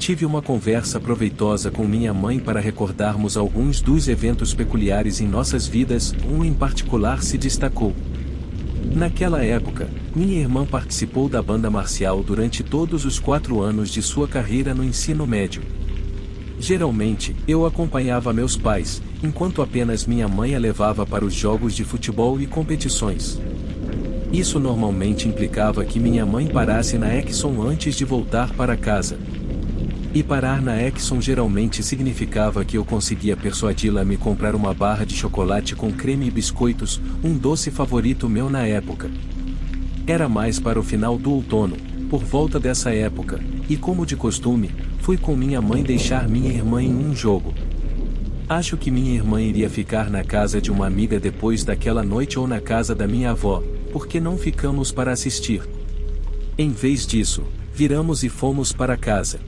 tive uma conversa proveitosa com minha mãe para recordarmos alguns dos eventos peculiares em nossas vidas, um em particular se destacou. Naquela época, minha irmã participou da banda marcial durante todos os 4 anos de sua carreira no ensino médio. Geralmente, eu acompanhava meus pais, enquanto apenas minha mãe a levava para os jogos de futebol e competições. Isso normalmente implicava que minha mãe parasse na Exxon antes de voltar para casa. E parar na Exxon geralmente significava que eu conseguia persuadi-la a me comprar uma barra de chocolate com creme e biscoitos, um doce favorito meu na época. Era mais para o final do outono, por volta dessa época, e como de costume, fui com minha mãe deixar minha irmã em um jogo. Acho que minha irmã iria ficar na casa de uma amiga depois daquela noite ou na casa da minha avó, porque não ficamos para assistir. Em vez disso, viramos e fomos para casa.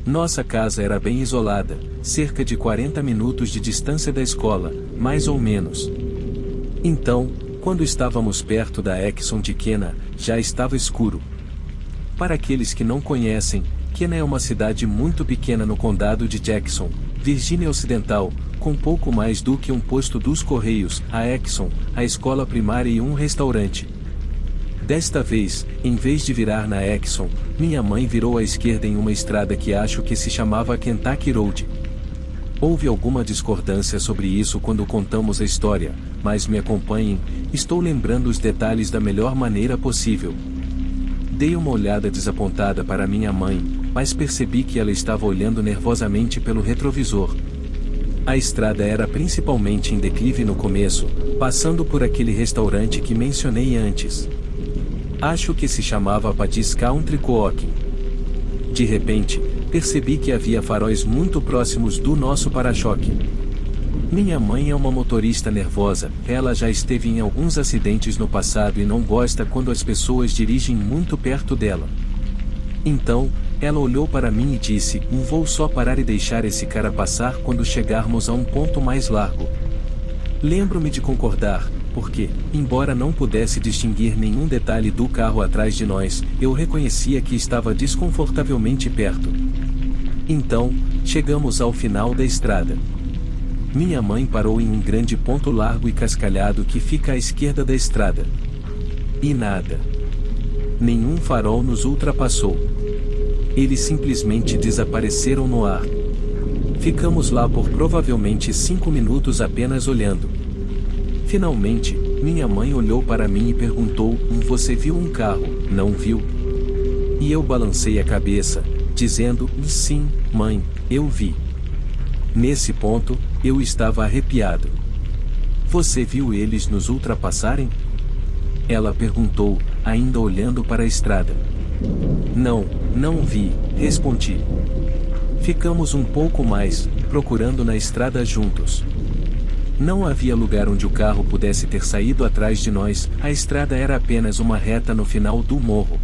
Nossa casa era bem isolada, cerca de 40 minutos de distância da escola, mais ou menos. Então, quando estávamos perto da Exxon de Kenna, já estava escuro. Para aqueles que não conhecem, Kenna é uma cidade muito pequena no condado de Jackson, Virgínia Ocidental, com pouco mais do que um posto dos Correios, a Exxon, a escola primária e um restaurante. Desta vez, em vez de virar na Exxon, minha mãe virou à esquerda em uma estrada que acho que se chamava Kentucky Road. Houve alguma discordância sobre isso quando contamos a história, mas me acompanhem, estou lembrando os detalhes da melhor maneira possível. Dei uma olhada desapontada para minha mãe, mas percebi que ela estava olhando nervosamente pelo retrovisor. A estrada era principalmente em declive no começo, passando por aquele restaurante que mencionei antes. Acho que se chamava Paddy's Country Cooking. De repente, percebi que havia faróis muito próximos do nosso para-choque. Minha mãe é uma motorista nervosa, ela já esteve em alguns acidentes no passado e não gosta quando as pessoas dirigem muito perto dela. Então, ela olhou para mim e disse: "Vou só parar e deixar esse cara passar quando chegarmos a um ponto mais largo." Lembro-me de concordar, porque, embora não pudesse distinguir nenhum detalhe do carro atrás de nós, eu reconhecia que estava desconfortavelmente perto. Então, chegamos ao final da estrada. Minha mãe parou em um grande ponto largo e cascalhado que fica à esquerda da estrada. E nada. Nenhum farol nos ultrapassou. Eles simplesmente desapareceram no ar. Ficamos lá por provavelmente 5 minutos apenas olhando. Finalmente, minha mãe olhou para mim e perguntou: "Você viu um carro, não viu?" E eu balancei a cabeça, dizendo: "Sim, mãe, eu vi." Nesse ponto, eu estava arrepiado. "Você viu eles nos ultrapassarem?" Ela perguntou, ainda olhando para a estrada. "Não, não vi", respondi. Ficamos um pouco mais, procurando na estrada juntos. Não havia lugar onde o carro pudesse ter saído atrás de nós, a estrada era apenas uma reta no final do morro.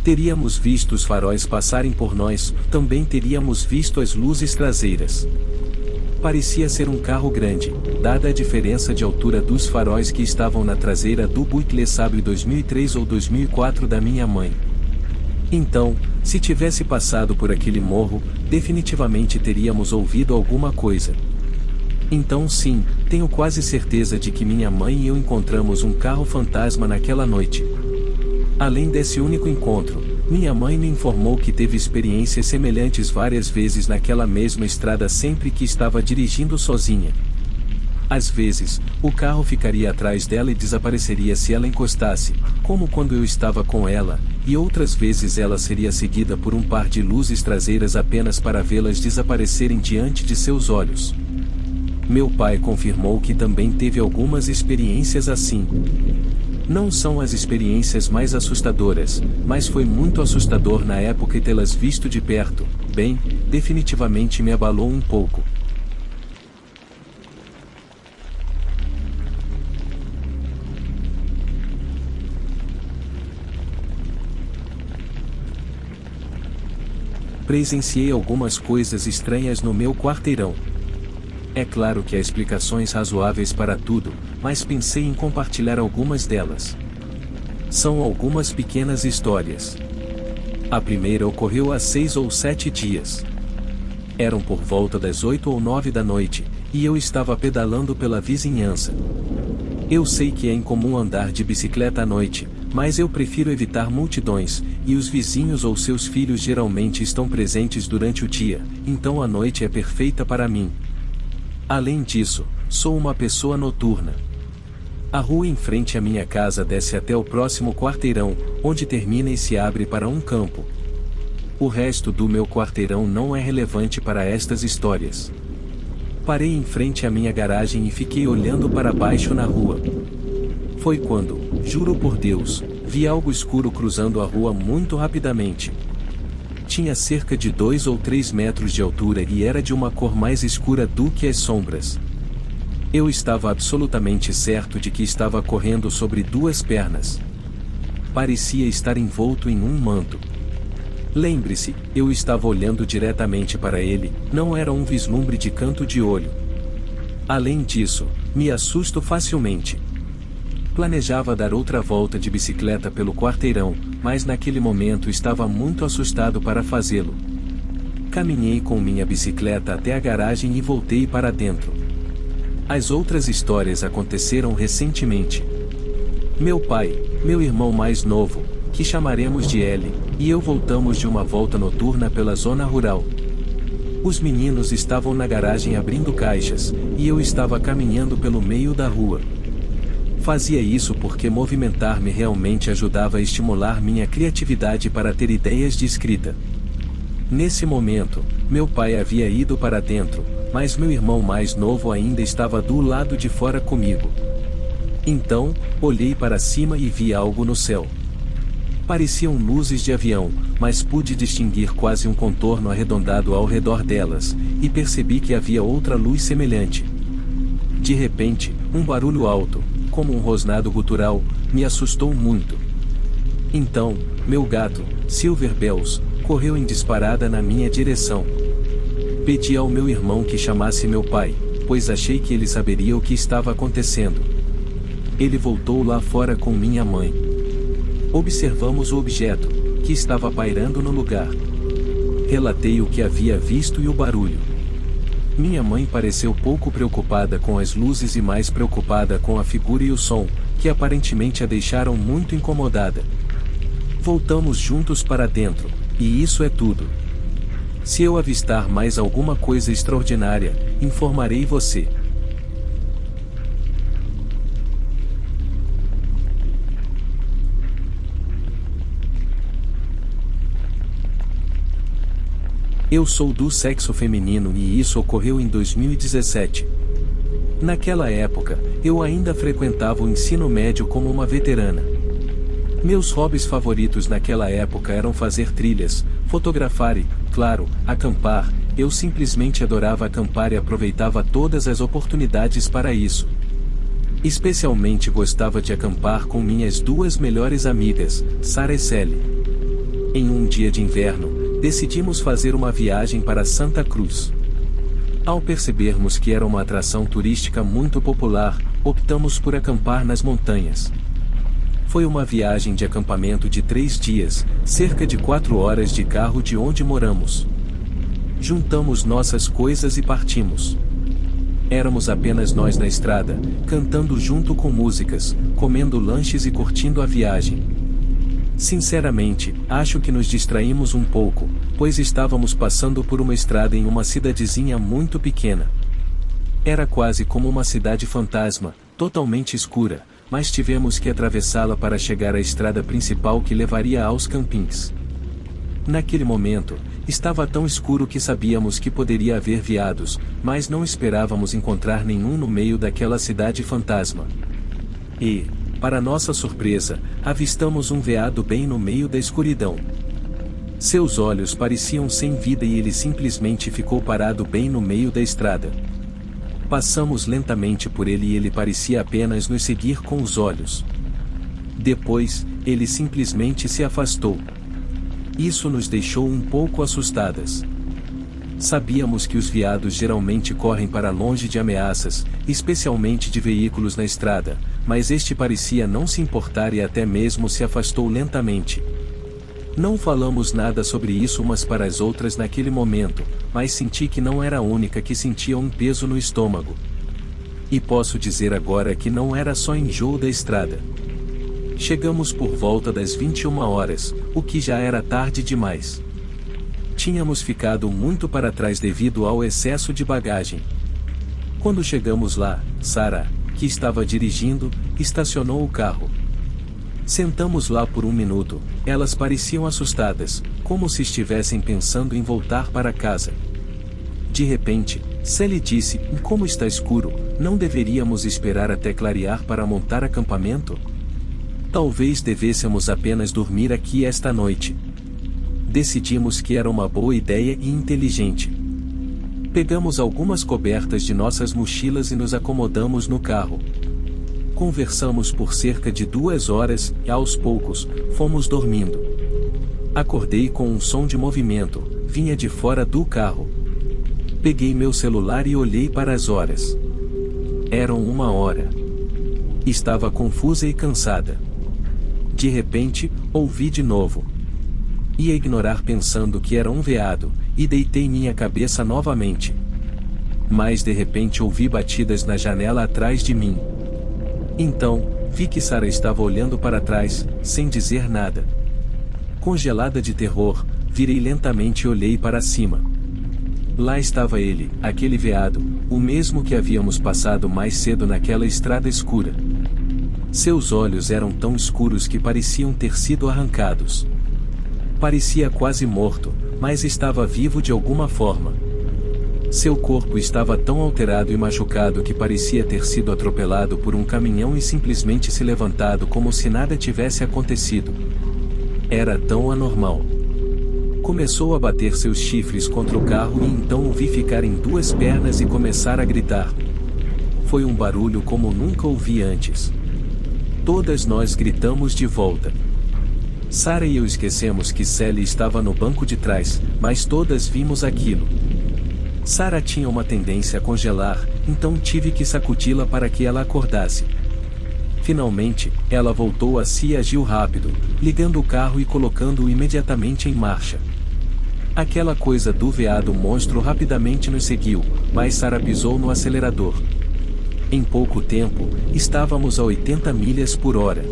Teríamos visto os faróis passarem por nós, também teríamos visto as luzes traseiras. Parecia ser um carro grande, dada a diferença de altura dos faróis que estavam na traseira do Buick LeSabre 2003 ou 2004 da minha mãe. Então, se tivesse passado por aquele morro, definitivamente teríamos ouvido alguma coisa. Então sim, tenho quase certeza de que minha mãe e eu encontramos um carro fantasma naquela noite. Além desse único encontro, minha mãe me informou que teve experiências semelhantes várias vezes naquela mesma estrada sempre que estava dirigindo sozinha. Às vezes, o carro ficaria atrás dela e desapareceria se ela encostasse, como quando eu estava com ela, e outras vezes ela seria seguida por um par de luzes traseiras apenas para vê-las desaparecerem diante de seus olhos. Meu pai confirmou que também teve algumas experiências assim. Não são as experiências mais assustadoras, mas foi muito assustador na época e tê-las visto de perto, bem, definitivamente me abalou um pouco. Presenciei algumas coisas estranhas no meu quarteirão. É claro que há explicações razoáveis para tudo, mas pensei em compartilhar algumas delas. São algumas pequenas histórias. A primeira ocorreu há 6 ou 7 dias. Eram por volta das 8 ou 9 da noite, e eu estava pedalando pela vizinhança. Eu sei que é incomum andar de bicicleta à noite, mas eu prefiro evitar multidões, e os vizinhos ou seus filhos geralmente estão presentes durante o dia, então a noite é perfeita para mim. Além disso, sou uma pessoa noturna. A rua em frente à minha casa desce até o próximo quarteirão, onde termina e se abre para um campo. O resto do meu quarteirão não é relevante para estas histórias. Parei em frente à minha garagem e fiquei olhando para baixo na rua. Foi quando, juro por Deus, vi algo escuro cruzando a rua muito rapidamente. Tinha cerca de 2 ou 3 metros de altura e era de uma cor mais escura do que as sombras. Eu estava absolutamente certo de que estava correndo sobre 2 pernas. Parecia estar envolto em um manto. Lembre-se, eu estava olhando diretamente para ele, não era um vislumbre de canto de olho. Além disso, me assusto facilmente. Planejava dar outra volta de bicicleta pelo quarteirão, mas naquele momento estava muito assustado para fazê-lo. Caminhei com minha bicicleta até a garagem e voltei para dentro. As outras histórias aconteceram recentemente. Meu pai, meu irmão mais novo, que chamaremos de L, e eu voltamos de uma volta noturna pela zona rural. Os meninos estavam na garagem abrindo caixas, e eu estava caminhando pelo meio da rua. Fazia isso porque movimentar-me realmente ajudava a estimular minha criatividade para ter ideias de escrita. Nesse momento, meu pai havia ido para dentro, mas meu irmão mais novo ainda estava do lado de fora comigo. Então, olhei para cima e vi algo no céu. Pareciam luzes de avião, mas pude distinguir quase um contorno arredondado ao redor delas, e percebi que havia outra luz semelhante. De repente, um barulho alto, como um rosnado gutural, me assustou muito. Então, meu gato, Silver Bells, correu em disparada na minha direção. Pedi ao meu irmão que chamasse meu pai, pois achei que ele saberia o que estava acontecendo. Ele voltou lá fora com minha mãe. Observamos o objeto, que estava pairando no lugar. Relatei o que havia visto e o barulho. Minha mãe pareceu pouco preocupada com as luzes e mais preocupada com a figura e o som, que aparentemente a deixaram muito incomodada. Voltamos juntos para dentro, e isso é tudo. Se eu avistar mais alguma coisa extraordinária, informarei você. Eu sou do sexo feminino e isso ocorreu em 2017. Naquela época, eu ainda frequentava o ensino médio como uma veterana. Meus hobbies favoritos naquela época eram fazer trilhas, fotografar e, claro, acampar. Eu simplesmente adorava acampar e aproveitava todas as oportunidades para isso. Especialmente gostava de acampar com minhas 2 melhores amigas, Sarah e Sally. Em um dia de inverno, decidimos fazer uma viagem para Santa Cruz. Ao percebermos que era uma atração turística muito popular, optamos por acampar nas montanhas. Foi uma viagem de acampamento de 3 dias, cerca de 4 horas de carro de onde moramos. Juntamos nossas coisas e partimos. Éramos apenas nós na estrada, cantando junto com músicas, comendo lanches e curtindo a viagem. Sinceramente, acho que nos distraímos um pouco, pois estávamos passando por uma estrada em uma cidadezinha muito pequena. Era quase como uma cidade fantasma, totalmente escura, mas tivemos que atravessá-la para chegar à estrada principal que levaria aos campings. Naquele momento, estava tão escuro que sabíamos que poderia haver veados, mas não esperávamos encontrar nenhum no meio daquela cidade fantasma. E, para nossa surpresa, avistamos um veado bem no meio da escuridão. Seus olhos pareciam sem vida e ele simplesmente ficou parado bem no meio da estrada. Passamos lentamente por ele e ele parecia apenas nos seguir com os olhos. Depois, ele simplesmente se afastou. Isso nos deixou um pouco assustadas. Sabíamos que os veados geralmente correm para longe de ameaças, especialmente de veículos na estrada, mas este parecia não se importar e até mesmo se afastou lentamente. Não falamos nada sobre isso umas para as outras naquele momento, mas senti que não era a única que sentia um peso no estômago. E posso dizer agora que não era só enjoo da estrada. Chegamos por volta das 21 horas, o que já era tarde demais. Tínhamos ficado muito para trás devido ao excesso de bagagem. Quando chegamos lá, Sarah, que estava dirigindo, estacionou o carro. Sentamos lá por um minuto, elas pareciam assustadas, como se estivessem pensando em voltar para casa. De repente, Sally disse: "Como está escuro, não deveríamos esperar até clarear para montar acampamento? Talvez devêssemos apenas dormir aqui esta noite." Decidimos que era uma boa ideia e inteligente. Pegamos algumas cobertas de nossas mochilas e nos acomodamos no carro. Conversamos por cerca de 2 horas e, aos poucos, fomos dormindo. Acordei com um som de movimento, vinha de fora do carro. Peguei meu celular e olhei para as horas. Eram 1 hora. Estava confusa e cansada. De repente, ouvi de novo. Ia ignorar pensando que era um veado, e deitei minha cabeça novamente. Mas de repente ouvi batidas na janela atrás de mim. Então, vi que Sarah estava olhando para trás, sem dizer nada. Congelada de terror, virei lentamente e olhei para cima. Lá estava ele, aquele veado, o mesmo que havíamos passado mais cedo naquela estrada escura. Seus olhos eram tão escuros que pareciam ter sido arrancados. Parecia quase morto, mas estava vivo de alguma forma. Seu corpo estava tão alterado e machucado que parecia ter sido atropelado por um caminhão e simplesmente se levantado como se nada tivesse acontecido. Era tão anormal. Começou a bater seus chifres contra o carro e então o vi ficar em 2 pernas e começar a gritar. Foi um barulho como nunca ouvi antes. Todas nós gritamos de volta. Sarah e eu esquecemos que Sally estava no banco de trás, mas todas vimos aquilo. Sarah tinha uma tendência a congelar, então tive que sacudi-la para que ela acordasse. Finalmente, ela voltou a si e agiu rápido, ligando o carro e colocando-o imediatamente em marcha. Aquela coisa do veado monstro rapidamente nos seguiu, mas Sarah pisou no acelerador. Em pouco tempo, estávamos a 80 milhas por hora.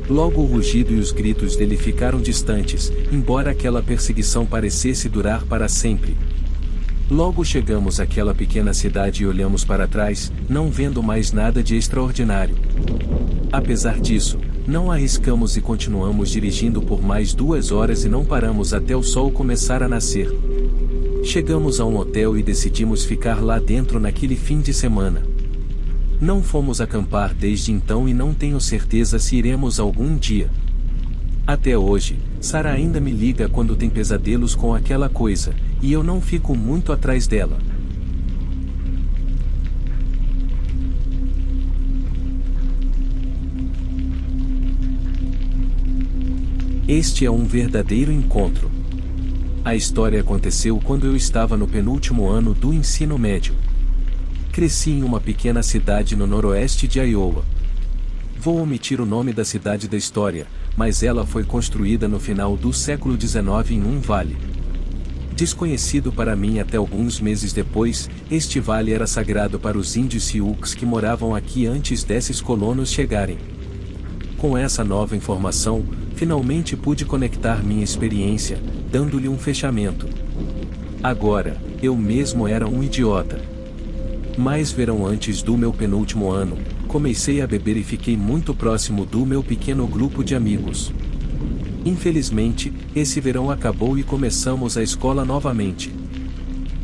Logo o rugido e os gritos dele ficaram distantes, embora aquela perseguição parecesse durar para sempre. Logo chegamos àquela pequena cidade e olhamos para trás, não vendo mais nada de extraordinário. Apesar disso, não arriscamos e continuamos dirigindo por mais 2 horas e não paramos até o sol começar a nascer. Chegamos a um hotel e decidimos ficar lá dentro naquele fim de semana. Não fomos acampar desde então e não tenho certeza se iremos algum dia. Até hoje, Sarah ainda me liga quando tem pesadelos com aquela coisa, e eu não fico muito atrás dela. Este é um verdadeiro encontro. A história aconteceu quando eu estava no penúltimo ano do ensino médio. Cresci em uma pequena cidade no noroeste de Iowa. Vou omitir o nome da cidade da história, mas ela foi construída no final do século XIX em um vale. Desconhecido para mim até alguns meses depois, este vale era sagrado para os índios Sioux que moravam aqui antes desses colonos chegarem. Com essa nova informação, finalmente pude conectar minha experiência, dando-lhe um fechamento. Agora, eu mesmo era um idiota. Mais verão antes do meu penúltimo ano, comecei a beber e fiquei muito próximo do meu pequeno grupo de amigos. Infelizmente, esse verão acabou e começamos a escola novamente.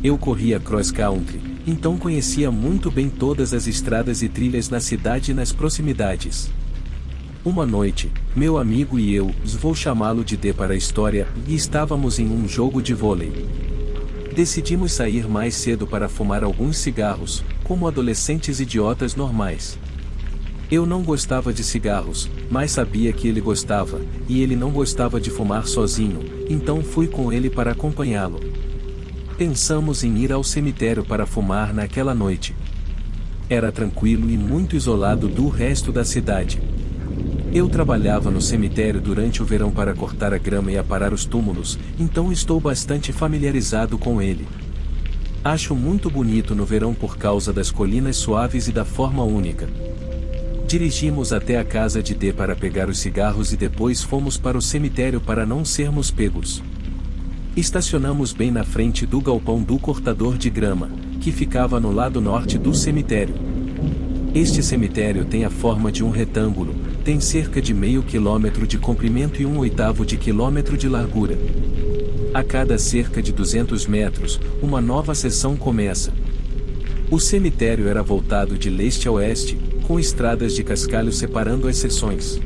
Eu corria cross country, então conhecia muito bem todas as estradas e trilhas na cidade e nas proximidades. Uma noite, meu amigo e eu, vou chamá-lo de D para a história, e estávamos em um jogo de vôlei. Decidimos sair mais cedo para fumar alguns cigarros, como adolescentes idiotas normais. Eu não gostava de cigarros, mas sabia que ele gostava, e ele não gostava de fumar sozinho, então fui com ele para acompanhá-lo. Pensamos em ir ao cemitério para fumar naquela noite. Era tranquilo e muito isolado do resto da cidade. Eu trabalhava no cemitério durante o verão para cortar a grama e aparar os túmulos, então estou bastante familiarizado com ele. Acho muito bonito no verão por causa das colinas suaves e da forma única. Dirigimos até a casa de D para pegar os cigarros e depois fomos para o cemitério para não sermos pegos. Estacionamos bem na frente do galpão do cortador de grama, que ficava no lado norte do cemitério. Este cemitério tem a forma de um retângulo, tem cerca de meio quilômetro de comprimento e 1/8 de quilômetro de largura. A cada cerca de 200 metros, uma nova seção começa. O cemitério era voltado de leste a oeste, com estradas de cascalho separando as seções.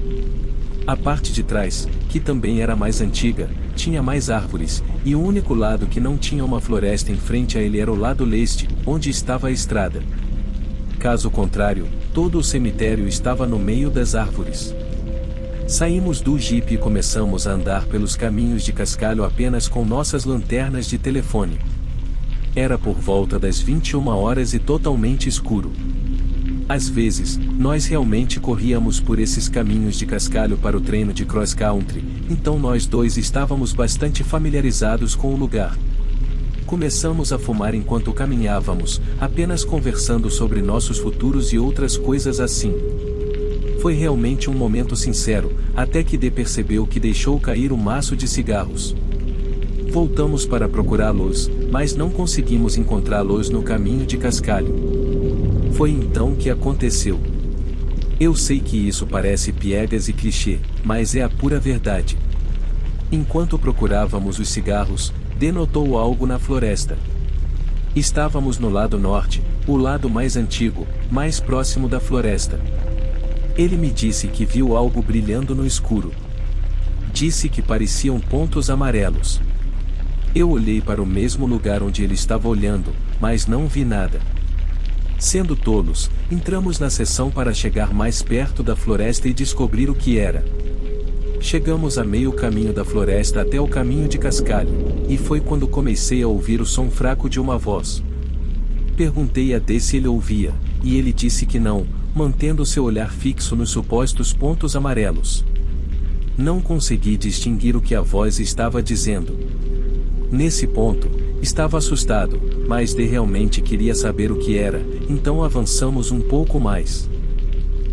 A parte de trás, que também era mais antiga, tinha mais árvores, e o único lado que não tinha uma floresta em frente a ele era o lado leste, onde estava a estrada. Caso contrário, todo o cemitério estava no meio das árvores. Saímos do jipe e começamos a andar pelos caminhos de cascalho apenas com nossas lanternas de telefone. Era por volta das 21 horas e totalmente escuro. Às vezes, nós realmente corríamos por esses caminhos de cascalho para o treino de cross-country, então nós dois estávamos bastante familiarizados com o lugar. Começamos a fumar enquanto caminhávamos, apenas conversando sobre nossos futuros e outras coisas assim. Foi realmente um momento sincero, até que D percebeu que deixou cair o maço de cigarros. Voltamos para procurá-los, mas não conseguimos encontrá-los no caminho de cascalho. Foi então que aconteceu. Eu sei que isso parece piegas e clichê, mas é a pura verdade. Enquanto procurávamos os cigarros, D notou algo na floresta. Estávamos no lado norte, o lado mais antigo, mais próximo da floresta. Ele me disse que viu algo brilhando no escuro. Disse que pareciam pontos amarelos. Eu olhei para o mesmo lugar onde ele estava olhando, mas não vi nada. Sendo tolos, entramos na seção para chegar mais perto da floresta e descobrir o que era. Chegamos a meio caminho da floresta até o caminho de cascalho, e foi quando comecei a ouvir o som fraco de uma voz. Perguntei a D se ele ouvia, e ele disse que não, mantendo seu olhar fixo nos supostos pontos amarelos. Não consegui distinguir o que a voz estava dizendo. Nesse ponto, estava assustado, mas D realmente queria saber o que era, então avançamos um pouco mais.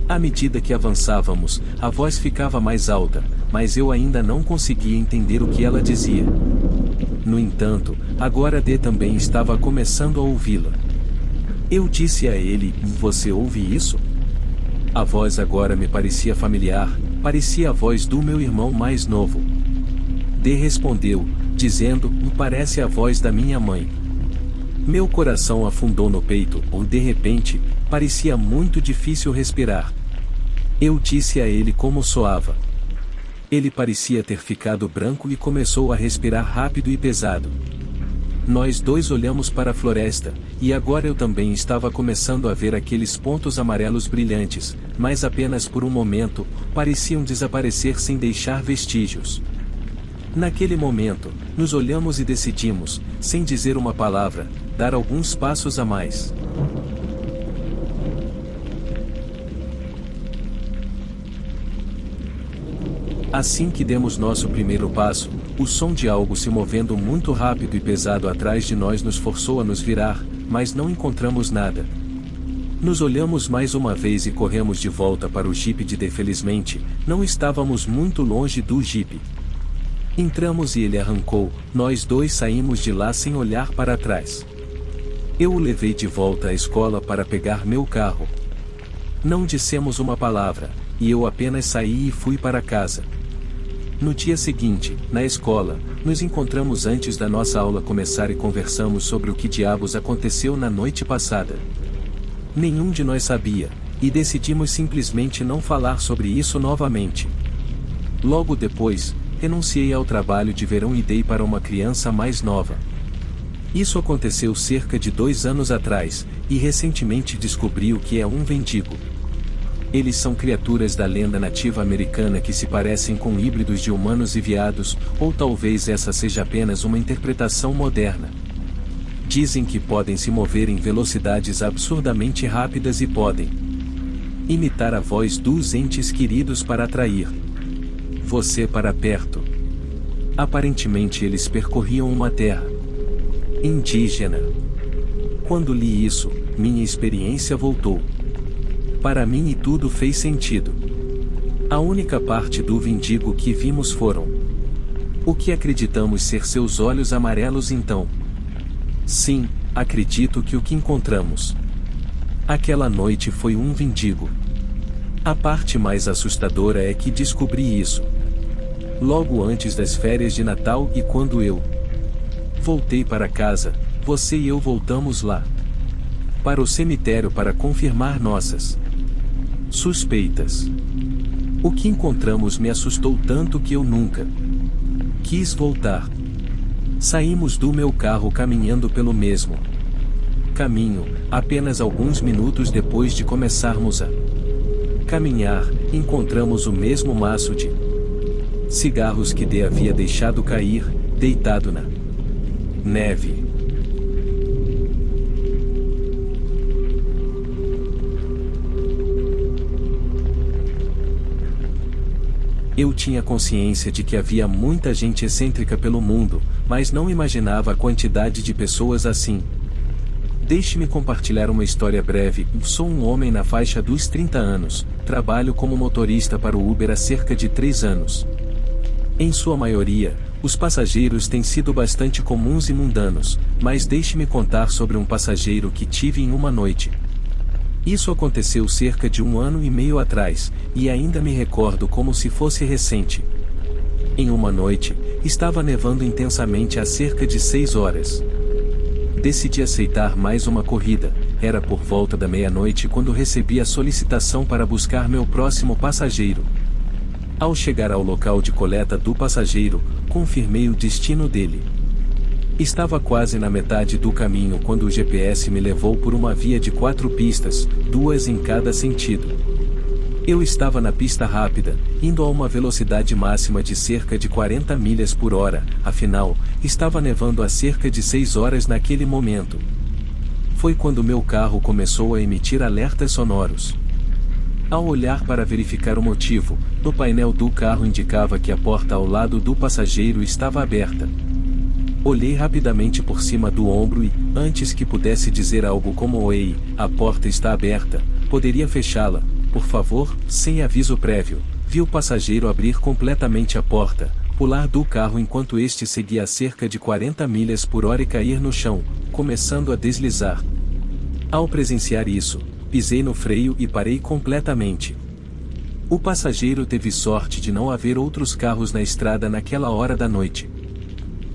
À medida que avançávamos, a voz ficava mais alta, mas eu ainda não conseguia entender o que ela dizia. No entanto, agora D também estava começando a ouvi-la. Eu disse a ele: "Você ouve isso?" A voz agora me parecia familiar, parecia a voz do meu irmão mais novo. D respondeu, dizendo: "Parece a voz da minha mãe." Meu coração afundou no peito, ou de repente, parecia muito difícil respirar. Eu disse a ele como soava. Ele parecia ter ficado branco e começou a respirar rápido e pesado. Nós dois olhamos para a floresta, e agora eu também estava começando a ver aqueles pontos amarelos brilhantes, mas apenas por um momento, pareciam desaparecer sem deixar vestígios. Naquele momento, nos olhamos e decidimos, sem dizer uma palavra, dar alguns passos a mais. Assim que demos nosso primeiro passo, o som de algo se movendo muito rápido e pesado atrás de nós nos forçou a nos virar, mas não encontramos nada. Nos olhamos mais uma vez e corremos de volta para o jipe de D. Felizmente, não estávamos muito longe do jipe. Entramos e ele arrancou, nós dois saímos de lá sem olhar para trás. Eu o levei de volta à escola para pegar meu carro. Não dissemos uma palavra, e eu apenas saí e fui para casa. No dia seguinte, na escola, nos encontramos antes da nossa aula começar e conversamos sobre o que diabos aconteceu na noite passada. Nenhum de nós sabia, e decidimos simplesmente não falar sobre isso novamente. Logo depois, renunciei ao trabalho de verão e dei para uma criança mais nova. Isso aconteceu cerca de 2 anos atrás, e recentemente descobri o que é um vendigo. Eles são criaturas da lenda nativa americana que se parecem com híbridos de humanos e veados, ou talvez essa seja apenas uma interpretação moderna. Dizem que podem se mover em velocidades absurdamente rápidas e podem Imitar a voz dos entes queridos para atrair você para perto. Aparentemente eles percorriam uma terra indígena. Quando li isso, minha experiência voltou para mim e tudo fez sentido. A única parte do vindigo que vimos foram o que acreditamos ser seus olhos amarelos então. Sim, acredito que o que encontramos aquela noite foi um vindigo. A parte mais assustadora é que descobri isso logo antes das férias de Natal e quando eu voltei para casa, você e eu voltamos lá para o cemitério para confirmar nossas suspeitas. O que encontramos me assustou tanto que eu nunca quis voltar. Saímos do meu carro caminhando pelo mesmo caminho, apenas alguns minutos depois de começarmos a caminhar, encontramos o mesmo maço de cigarros que Dee havia deixado cair, deitado na neve. Eu tinha consciência de que havia muita gente excêntrica pelo mundo, mas não imaginava a quantidade de pessoas assim. Deixe-me compartilhar uma história breve. Sou um homem na faixa dos 30 anos, trabalho como motorista para o Uber há cerca de 3 anos. Em sua maioria, os passageiros têm sido bastante comuns e mundanos, mas deixe-me contar sobre um passageiro que tive em uma noite. Isso aconteceu cerca de 1 ano e meio atrás, e ainda me recordo como se fosse recente. Em uma noite, estava nevando intensamente há cerca de 6 horas. Decidi aceitar mais uma corrida, era por volta da meia-noite quando recebi a solicitação para buscar meu próximo passageiro. Ao chegar ao local de coleta do passageiro, confirmei o destino dele. Estava quase na metade do caminho quando o GPS me levou por uma via de 4 pistas, 2 em cada sentido. Eu estava na pista rápida, indo a uma velocidade máxima de cerca de 40 milhas por hora, afinal, estava nevando há cerca de 6 horas naquele momento. Foi quando meu carro começou a emitir alertas sonoros. Ao olhar para verificar o motivo, no painel do carro indicava que a porta ao lado do passageiro estava aberta. Olhei rapidamente por cima do ombro e, antes que pudesse dizer algo como "Ei, a porta está aberta, poderia fechá-la, por favor", sem aviso prévio, vi o passageiro abrir completamente a porta, pular do carro enquanto este seguia a cerca de 40 milhas por hora e cair no chão, começando a deslizar. Ao presenciar isso, pisei no freio e parei completamente. O passageiro teve sorte de não haver outros carros na estrada naquela hora da noite.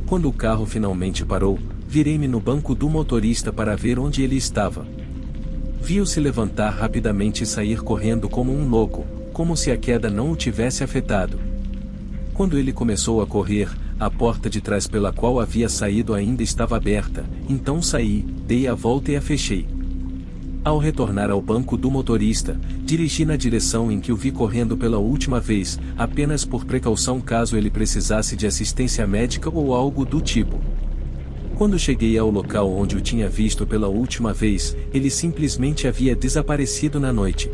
Quando o carro finalmente parou, virei-me no banco do motorista para ver onde ele estava. Vi-o se levantar rapidamente e sair correndo como um louco, como se a queda não o tivesse afetado. Quando ele começou a correr, a porta de trás pela qual havia saído ainda estava aberta, então saí, dei a volta e a fechei. Ao retornar ao banco do motorista, dirigi na direção em que o vi correndo pela última vez, apenas por precaução caso ele precisasse de assistência médica ou algo do tipo. Quando cheguei ao local onde o tinha visto pela última vez, ele simplesmente havia desaparecido na noite.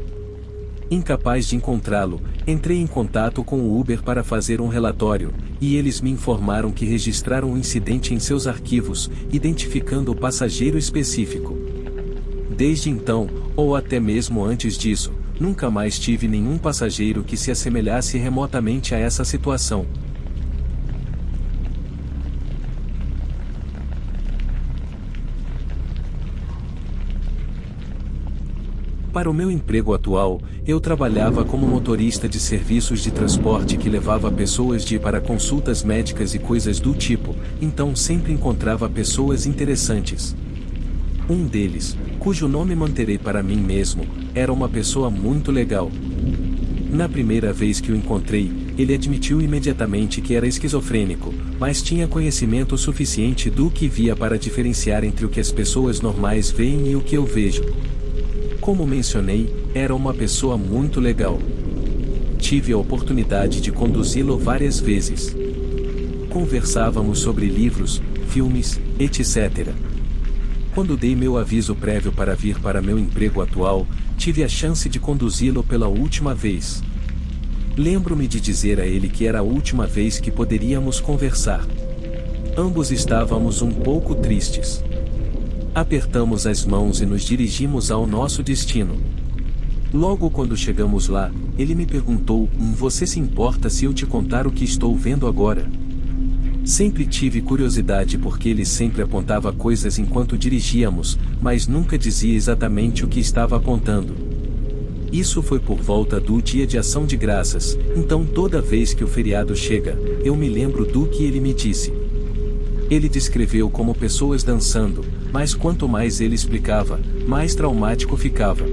Incapaz de encontrá-lo, entrei em contato com o Uber para fazer um relatório, e eles me informaram que registraram o incidente em seus arquivos, identificando o passageiro específico. Desde então, ou até mesmo antes disso, nunca mais tive nenhum passageiro que se assemelhasse remotamente a essa situação. Para o meu emprego atual, eu trabalhava como motorista de serviços de transporte que levava pessoas de ir para consultas médicas e coisas do tipo, então sempre encontrava pessoas interessantes. Um deles, cujo nome manterei para mim mesmo, era uma pessoa muito legal. Na primeira vez que o encontrei, ele admitiu imediatamente que era esquizofrênico, mas tinha conhecimento suficiente do que via para diferenciar entre o que as pessoas normais veem e o que eu vejo. Como mencionei, era uma pessoa muito legal. Tive a oportunidade de conduzi-lo várias vezes. Conversávamos sobre livros, filmes, etc. Quando dei meu aviso prévio para vir para meu emprego atual, tive a chance de conduzi-lo pela última vez. Lembro-me de dizer a ele que era a última vez que poderíamos conversar. Ambos estávamos um pouco tristes. Apertamos as mãos e nos dirigimos ao nosso destino. Logo quando chegamos lá, ele me perguntou: Você se importa se eu te contar o que estou vendo agora? Sempre tive curiosidade porque ele sempre apontava coisas enquanto dirigíamos, mas nunca dizia exatamente o que estava apontando. Isso foi por volta do Dia de Ação de Graças, então toda vez que o feriado chega, eu me lembro do que ele me disse. Ele descreveu como pessoas dançando, mas quanto mais ele explicava, mais traumático ficava.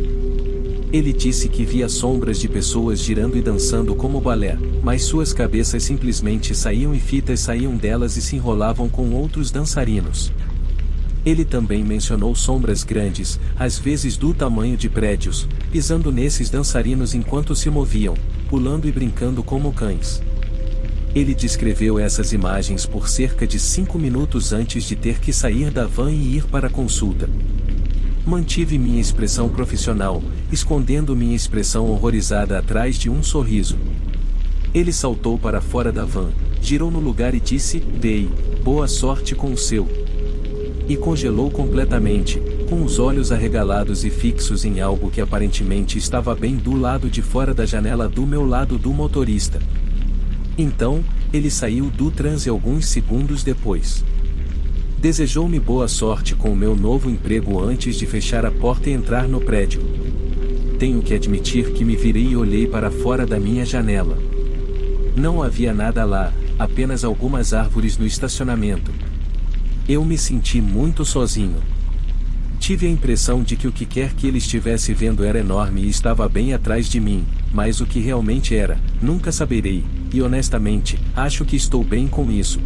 Ele disse que via sombras de pessoas girando e dançando como balé, mas suas cabeças simplesmente saíam e fitas saíam delas e se enrolavam com outros dançarinos. Ele também mencionou sombras grandes, às vezes do tamanho de prédios, pisando nesses dançarinos enquanto se moviam, pulando e brincando como cães. Ele descreveu essas imagens por cerca de 5 minutos antes de ter que sair da van e ir para a consulta. Mantive minha expressão profissional, escondendo minha expressão horrorizada atrás de um sorriso. Ele saltou para fora da van, girou no lugar e disse: "Bem, boa sorte com o seu." E congelou completamente, com os olhos arregalados e fixos em algo que aparentemente estava bem do lado de fora da janela do meu lado do motorista. Então, ele saiu do transe alguns segundos depois. Desejou-me boa sorte com o meu novo emprego antes de fechar a porta e entrar no prédio. Tenho que admitir que me virei e olhei para fora da minha janela. Não havia nada lá, apenas algumas árvores no estacionamento. Eu me senti muito sozinho. Tive a impressão de que o que quer que ele estivesse vendo era enorme e estava bem atrás de mim, mas o que realmente era, nunca saberei, e honestamente, acho que estou bem com isso.